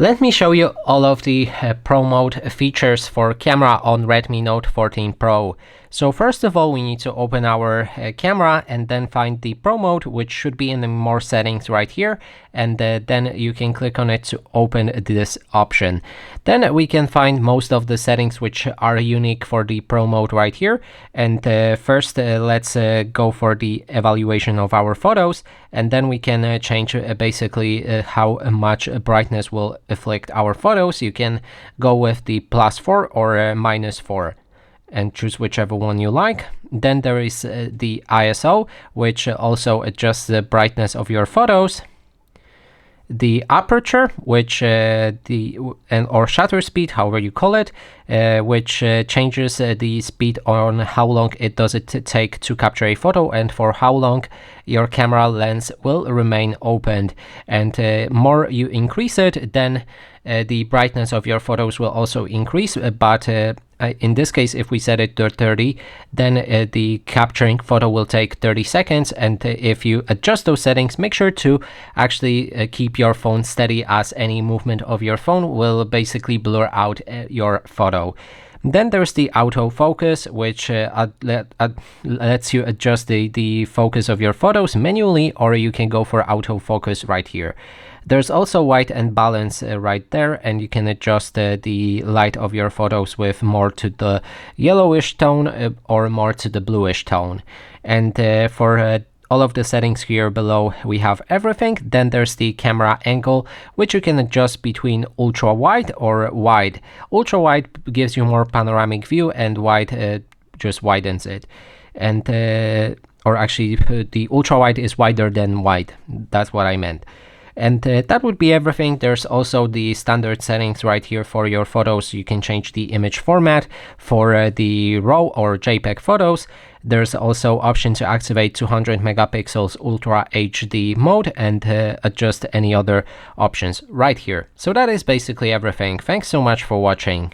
Let me show you all of the Pro Mode features for camera on Redmi Note 14 Pro. So first of all, we need to open our camera and then find the Pro Mode, which should be in the More settings right here. And then you can click on it to open this option. Then we can find most of the settings which are unique for the Pro Mode right here. And first, let's go for the evaluation of our photos. And then we can change basically how much brightness will affect our photos. You can go with the +4 or -4 and choose whichever one you like. Then there is the ISO, which also adjusts the brightness of your photos. The aperture, which or shutter speed, however you call it, which changes the speed on how long it does it take to capture a photo and for how long your camera lens will remain opened. And more you increase it, then the brightness of your photos will also increase, but in this case, if we set it to 30, then the capturing photo will take 30 seconds. And if you adjust those settings, make sure to actually keep your phone steady, as any movement of your phone will basically blur out your photo. Then there's the autofocus, which lets you adjust the focus of your photos manually, or you can go for autofocus right here. There's also white and balance right there, and you can adjust the light of your photos with more to the yellowish tone or more to the bluish tone. And for all of the settings here below, we have everything. Then there's the camera angle, which you can adjust between ultra wide or wide. Ultra wide gives you more panoramic view, and wide just widens it. And or actually, the ultra wide is wider than wide. That's what I meant. And that would be everything. There's also the standard settings right here for your photos. You can change the image format for the RAW or JPEG photos. There's also option to activate 200 megapixels Ultra HD mode and adjust any other options right here. So that is basically everything. Thanks so much for watching.